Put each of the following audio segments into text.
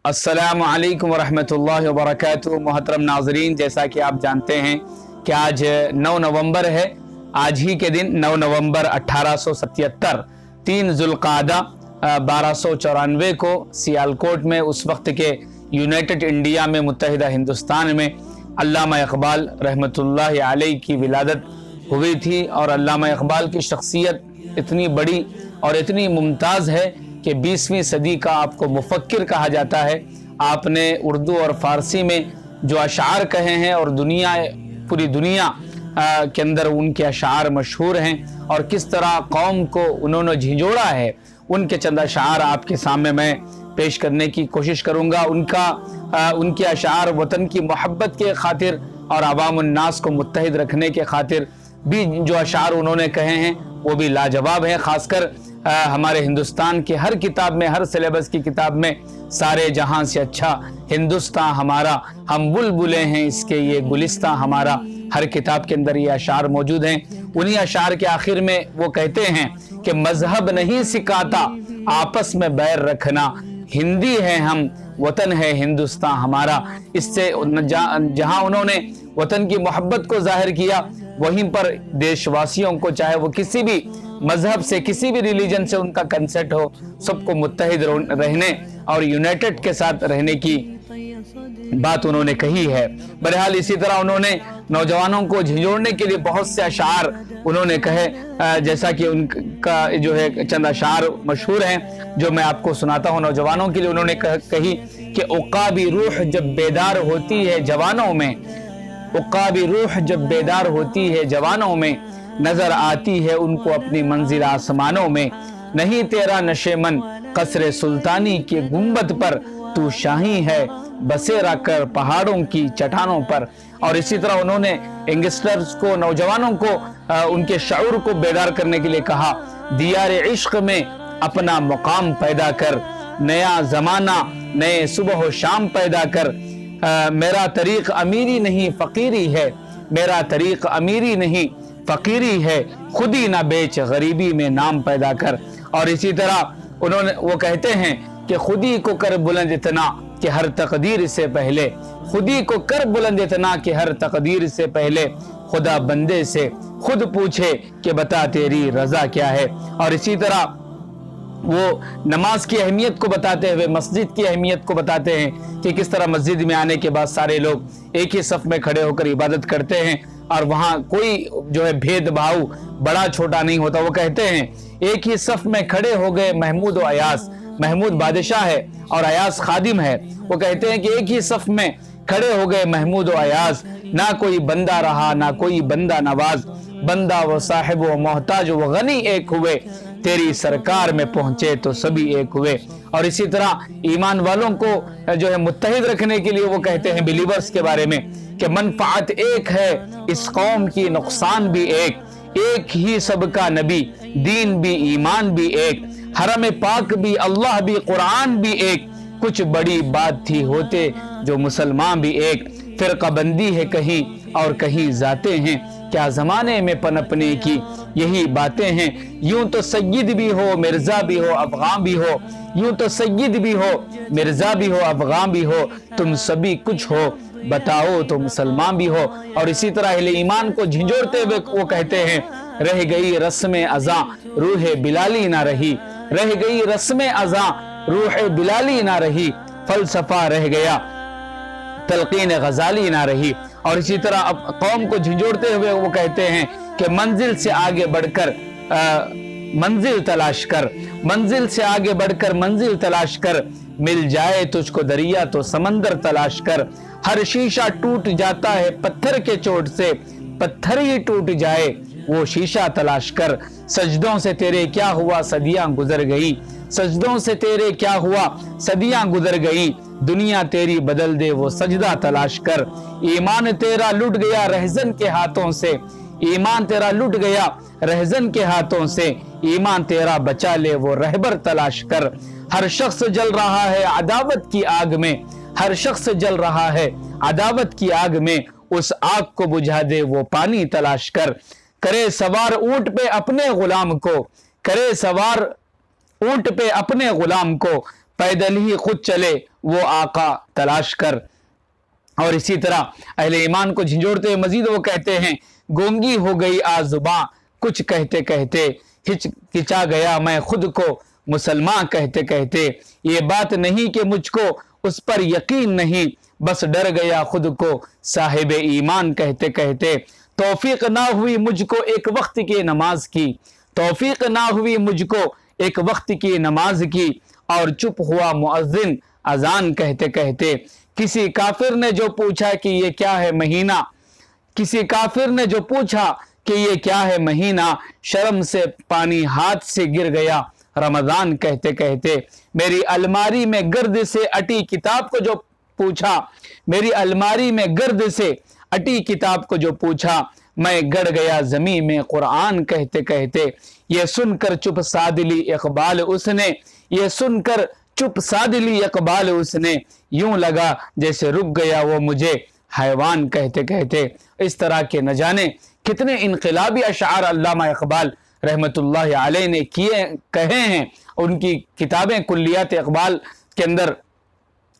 अस्सलामु अलैकुम वरहमतुल्लाहि वबरकातुहू। मोहतरम नाजरीन, जैसा कि आप जानते हैं कि आज 9 नवंबर है। आज ही के दिन 9 नवंबर 1877 3 जुल्क़ादा 1294 को सियालकोट में उस वक्त के यूनाइटेड इंडिया में मुत्तहिदा हिंदुस्तान में अल्लामा इक़बाल रहमतुल्लाहि अलैहि की विलादत हुई थी। और अल्लामा इक़बाल की शख्सियत इतनी बड़ी और इतनी मुमताज़ है कि 20वीं सदी का आपको मुफक्किर कहा जाता है। आपने उर्दू और फ़ारसी में जो अशार कहे हैं और पूरी दुनिया के अंदर उनके अशार मशहूर हैं और किस तरह कौम को उन्होंने झिंझोड़ा है, उनके चंद अशार आपके सामने मैं पेश करने की कोशिश करूँगा। उनके अशार वतन की मोहब्बत के खातिर और अवामुन्नास को मुत्तहिद रखने के खातिर भी जो अशार उन्होंने कहे हैं वो भी लाजवाब हैं। ख़ासकर हमारे हिंदुस्तान के हर किताब में, हर सिलेबस की किताब में सारे जहां से अच्छा हिंदुस्तान हमारा, हम बुलबुले हैं इसके ये गुलिस्तां हमारा, हर किताब के अंदर ये अशार मौजूद हैं। उन्हीं अशार के आखिर में वो कहते हैं कि मजहब नहीं सिखाता आपस में बैर रखना, हिंदी है हम, वतन है हिंदुस्तान हमारा। इससे जहां उन्होंने वतन की मोहब्बत को जाहिर किया, वहीं पर देशवासियों को, चाहे वो किसी भी मजहब से, किसी भी रिलीजन से उनका कंसेप्ट हो, सबको मुत्तहिद रहने और यूनाइटेड के साथ रहने की बात उन्होंने कही है। बहरहाल इसी तरह उन्होंने नौजवानों को झिंझोड़ने के लिए बहुत से अशार उन्होंने कहे, जैसा कि उनका जो है चंद अशार मशहूर हैं जो मैं आपको सुनाता हूँ। नौजवानों के लिए उन्होंने कही कि उक़ाबी रूह जब बेदार होती है जवानों में, उक़ाबी रूह जब बेदार होती है जवानों में, नजर आती है उनको अपनी मंजिल आसमानों में। नहीं तेरा नशेमन कसरे सुल्तानी के गुंबद पर, तू शाही है बसेरा कर पहाड़ों की चट्टानों पर। और इसी तरह उन्होंने यंगस्टर्स को, नौजवानों को उनके शऊर को बेदार करने के लिए कहा, दियारे इश्क में अपना मुकाम पैदा कर, नया जमाना नए सुबह शाम पैदा कर। मेरा तरीक अमीरी नहीं फकीरी है, मेरा तरीक अमीरी नहीं फकीरी है, खुद ही ना बेच गरीबी में नाम पैदा कर। और इसी तरह वो कहते हैं कि खुदी को कर बुलंद इतना कि हर तकदीर से पहले, खुदी को कर बुलंद इतना कि हर तकदीर से पहले, खुदा बंदे से खुद पूछे कि बता तेरी रजा क्या है। और इसी तरह वो नमाज की अहमियत को बताते हुए मस्जिद की अहमियत को बताते हैं कि किस तरह मस्जिद में आने के बाद सारे लोग एक ही सफ में खड़े होकर इबादत करते हैं और वहाँ कोई जो है भेदभाव बड़ा छोटा नहीं होता। वो कहते हैं एक ही सफ में खड़े हो गए महमूद और अयास, महमूद बादशाह है और अयास खादिम है। वो कहते हैं कि एक ही सफ में खड़े हो गए महमूद और अयास, ना कोई बंदा रहा ना कोई बंदा नवाज, बंदा व साहिब व मोहताज व गनी एक हुए, तेरी सरकार में पहुंचे तो सभी एक हुए। और इसी तरह ईमान वालों को जो है मुत्तहिद रखने के लिए वो कहते हैं बिलीवर्स के बारे में कि मनफात एक है इस कौम की, नुकसान भी एक ही सबका नबी, दीन भी ईमान भी एक, हरम पाक भी अल्लाह भी कुरान भी एक, कुछ बड़ी बात थी होते जो मुसलमान भी एक, फिरका बंदी है कहीं और कहीं जाते हैं, क्या जमाने में पनपने की यही बातें हैं। यूं तो सय्यद भी हो मिर्जा भी हो अफगान भी हो, यूं तो सय्यद भी हो मिर्जा भी हो अफगान भी हो, तुम सभी कुछ हो बताओ तो मुसलमान भी हो। और इसी तरह अहले ईमान को झिंझोड़ते हुए वो कहते हैं, रह गई रस्म अज़ा रूह बिलाली ना रही, रह गई रस्म अज़ा रूह बिलाली ना रही, फलसफा रह गया तलकीन गजाली ना रही। और इसी तरह अब कौम को झिंझोड़ते हुए वो कहते हैं कि मंजिल से आगे बढ़कर मंजिल तलाश कर, मंजिल से आगे बढ़कर मंजिल तलाश कर, मिल जाए तुझको दरिया तो समंदर तलाश कर, हर शीशा टूट जाता है पत्थर के चोट से, पत्थर ही टूट जाए वो शीशा तलाश कर, सजदों से तेरे क्या हुआ सदियां गुजर गई, सजदों से तेरे क्या हुआ सदियां गुजर गई, दुनिया तेरी बदल दे वो सजदा तलाश कर, ईमान तेरा लुट गया रहजन के हाथों से, ईमान तेरा लुट गया रहजन के हाथों से, ईमान तेरा बचा ले वो रहबर तलाश कर, हर शख्स जल रहा है अदावत की आग में, हर शख्स जल रहा है अदावत की आग में, उस आग को बुझा दे वो पानी तलाश कर, करे सवार ऊंट पे अपने गुलाम को, करे सवार ऊंट पे अपने गुलाम को, पैदल ही खुद चले वो आका तलाश कर। और इसी तरह अहले ईमान को झिंझोड़ते हुए मजीद वो कहते हैं, गूंगी हो गई आजुबां कुछ कहते कहते, हिचकिचा गया मैं खुद को मुसलमान कहते कहते। ये बात नहीं कि मुझको उस पर यकीन नहीं, बस डर गया खुद को साहिब ईमान कहते कहते। तौफीक ना हुई मुझको एक वक्त की नमाज की, तौफीक ना हुई मुझको एक वक्त की नमाज की, और चुप हुआ मुअज्जिन अजान कहते कहते। किसी काफिर ने जो पूछा कि ये क्या है महीना, किसी काफिर ने जो पूछा कि ये क्या है महीना, शर्म से पानी हाथ से गिर गया रमजान कहते कहते। मेरी अलमारी में गर्द से अटी किताब को जो पूछा, मेरी अलमारी में गर्द से अटी किताब को जो पूछा, मैं गड़ गया जमी में कुरान कहते कहते। ये सुनकर चुप सादली इकबाल उसने, ये सुनकर चुप सादली इकबाल उसने, यूं लगा जैसे रुक गया वो मुझे हैवान कहते कहते। इस तरह के न जाने कितने इनकलाबी अशार अल्लामा इकबाल रहमतुल्लाह अलैह ने कहे हैं। उनकी किताबें कुल्लियात इकबाल के अंदर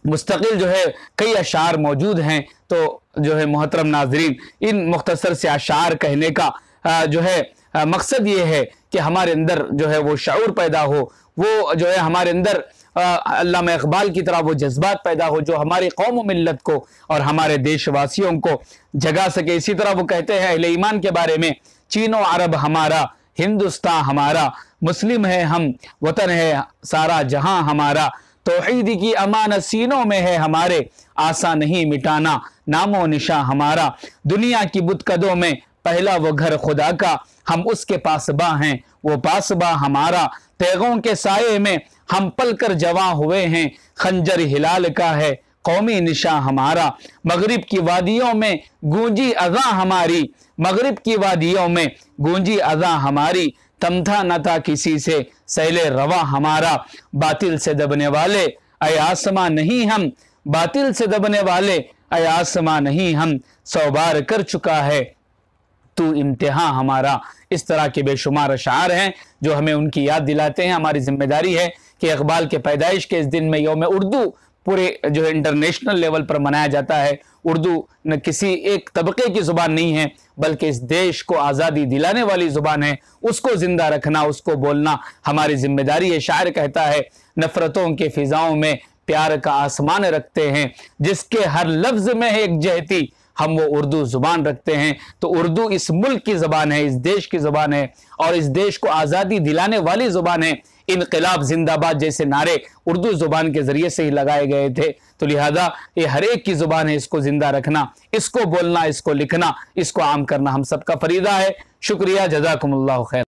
मुस्तकिल जो है कई अशार मौजूद हैं। तो जो है मोहतरम नाजरीन, इन मुख्तसर से अशार कहने का जो है मकसद ये है कि हमारे अंदर जो है वो शऊर पैदा हो, वो जो है हमारे अंदर अल्लामा इकबाल की तरह वो जज्बात पैदा हो जो हमारी कौम व मिल्लत को और हमारे देशवासियों को जगा सके। इसी तरह वो कहते हैं अहले ईमान के बारे में, चीनो अरब हमारा, हिंदुस्तान हमारा, मुस्लिम है हम, वतन है सारा जहां हमारा, तौहीद की अमानत सीनों में है हमारे, आसा नहीं मिटाना नामो निशा हमारा। दुनिया की बुतकदों में पहला वो घर खुदा का, हम उसके पासबा हैं वो पासबा हमारा। तेगों के साये में हम पलकर जवां हुए हैं, खंजर हिलाल का है कौमी निशा हमारा। मगरिब की वादियों में गूंजी अज़ां हमारी, मगरिब की वादियों में गूंजी अज़ां हमारी, तमथा न था किसी से सैले रवा हमारा। बातिल से दबने वाले ऐ आसमां नहीं हम, बातिल से दबने वाले ऐ आसमां नहीं हम, 100 बार कर चुका है तू इम्तिहान हमारा। इस तरह के बेशुमार अशार हैं जो हमें उनकी याद दिलाते हैं। हमारी जिम्मेदारी है कि इकबाल के पैदाइश के इस दिन में यौम उर्दू पूरे जो है इंटरनेशनल लेवल पर मनाया जाता है। उर्दू न किसी एक तबके की जुबान नहीं है, बल्कि इस देश को आज़ादी दिलाने वाली जुबान है। उसको जिंदा रखना, उसको बोलना हमारी जिम्मेदारी है। शायर कहता है, नफरतों के फिजाओं में प्यार का आसमान रखते हैं, जिसके हर लफ्ज में है एक जहती, हम वो उर्दू जुबान रखते हैं। तो उर्दू इस मुल्क की जुबान है, इस देश की जुबान है, और इस देश को आज़ादी दिलाने वाली जुबान है। इनकलाब जिंदाबाद जैसे नारे उर्दू जुबान के जरिए से ही लगाए गए थे। तो लिहाजा ये हर एक की जुबान है, इसको जिंदा रखना, इसको बोलना, इसको लिखना, इसको आम करना हम सबका फरीदा है। शुक्रिया, जज़ाकुमुल्लाह खैर।